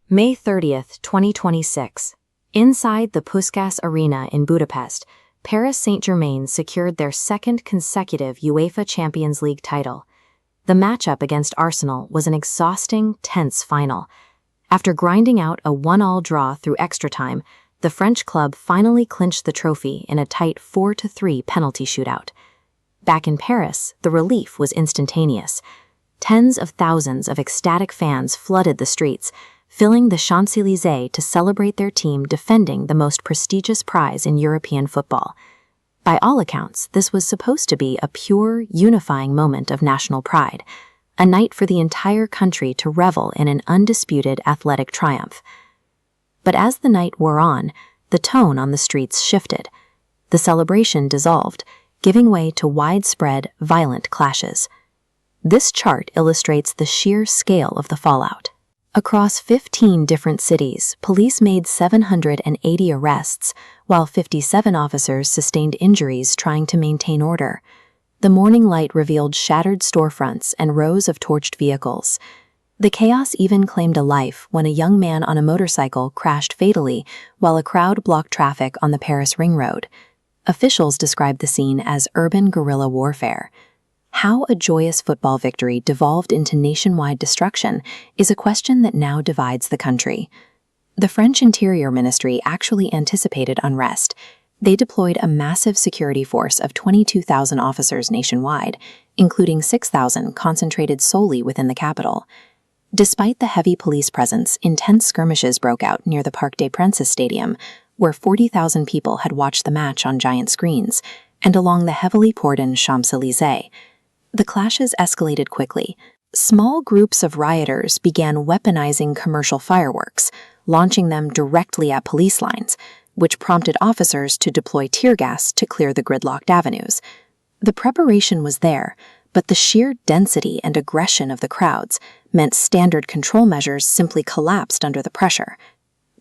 May 30th, 2026. Inside the Puskás Arena in Budapest, Paris Saint-Germain secured their second consecutive UEFA Champions League title. The matchup against Arsenal was an exhausting, tense final. After grinding out a 1-1 draw through extra time, the French club finally clinched the trophy in a tight 4-3 penalty shootout. Back in Paris, the relief was instantaneous. Tens of thousands of ecstatic fans flooded the streets, filling the Champs-Élysées to celebrate their team defending the most prestigious prize in European football. By all accounts, this was supposed to be a pure, unifying moment of national pride, a night for the entire country to revel in an undisputed athletic triumph. But as the night wore on, the tone on the streets shifted. The celebration dissolved, giving way to widespread, violent clashes. This chart illustrates the sheer scale of the fallout. Across 15 different cities, police made 780 arrests, while 57 officers sustained injuries trying to maintain order. The morning light revealed shattered storefronts and rows of torched vehicles. The chaos even claimed a life when a young man on a motorcycle crashed fatally while a crowd blocked traffic on the Paris Ring Road. Officials described the scene as urban guerrilla warfare. How a joyous football victory devolved into nationwide destruction is a question that now divides the country. The French Interior Ministry actually anticipated unrest. They deployed a massive security force of 22,000 officers nationwide, including 6,000 concentrated solely within the capital. Despite the heavy police presence, intense skirmishes broke out near the Parc des Princes Stadium, where 40,000 people had watched the match on giant screens, and along the heavily poured-in Champs-Élysées. The clashes escalated quickly. Small groups of rioters began weaponizing commercial fireworks, launching them directly at police lines, which prompted officers to deploy tear gas to clear the gridlocked avenues. The preparation was there, but the sheer density and aggression of the crowds meant standard control measures simply collapsed under the pressure.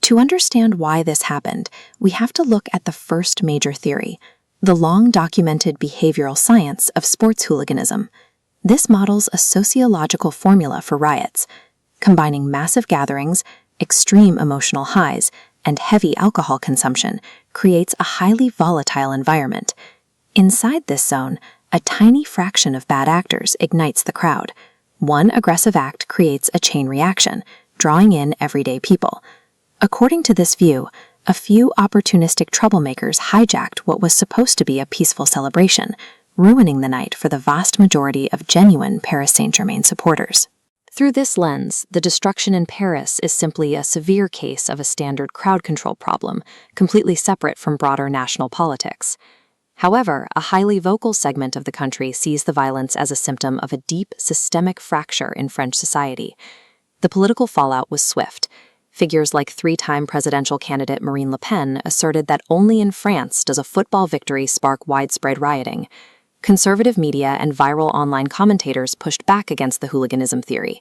To understand why this happened, we have to look at the first major theory, the long-documented behavioral science of sports hooliganism. This models a sociological formula for riots, combining massive gatherings, extreme emotional highs, and heavy alcohol consumption creates a highly volatile environment. Inside this zone, a tiny fraction of bad actors ignites the crowd. One aggressive act creates a chain reaction, drawing in everyday people. According to this view, a few opportunistic troublemakers hijacked what was supposed to be a peaceful celebration, ruining the night for the vast majority of genuine Paris Saint-Germain supporters. Through this lens, the destruction in Paris is simply a severe case of a standard crowd control problem, completely separate from broader national politics. However, a highly vocal segment of the country sees the violence as a symptom of a deep systemic fracture in French society. The political fallout was swift. Figures like 3-time presidential candidate Marine Le Pen asserted that only in France does a football victory spark widespread rioting. Conservative media and viral online commentators pushed back against the hooliganism theory.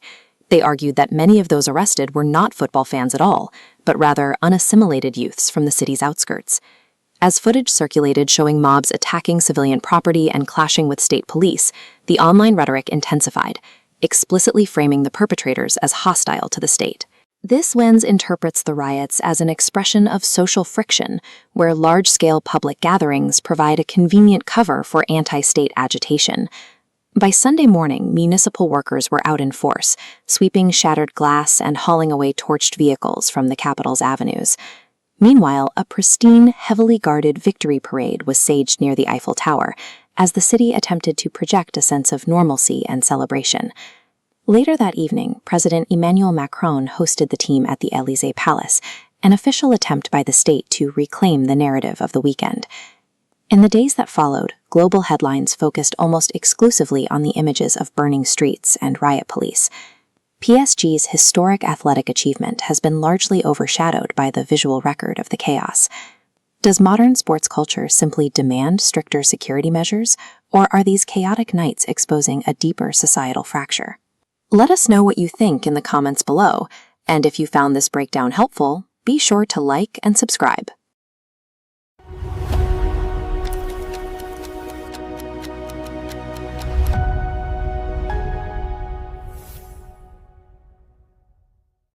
They argued that many of those arrested were not football fans at all, but rather unassimilated youths from the city's outskirts. As footage circulated showing mobs attacking civilian property and clashing with state police, the online rhetoric intensified, explicitly framing the perpetrators as hostile to the state. This lens interprets the riots as an expression of social friction, where large-scale public gatherings provide a convenient cover for anti-state agitation. By Sunday morning, municipal workers were out in force, sweeping shattered glass and hauling away torched vehicles from the capital's avenues. Meanwhile, a pristine, heavily guarded victory parade was staged near the Eiffel Tower, as the city attempted to project a sense of normalcy and celebration. Later that evening, President Emmanuel Macron hosted the team at the Élysée Palace, an official attempt by the state to reclaim the narrative of the weekend. In the days that followed, global headlines focused almost exclusively on the images of burning streets and riot police. PSG's historic athletic achievement has been largely overshadowed by the visual record of the chaos. Does modern sports culture simply demand stricter security measures, or are these chaotic nights exposing a deeper societal fracture? Let us know what you think in the comments below, and if you found this breakdown helpful, be sure to like and subscribe.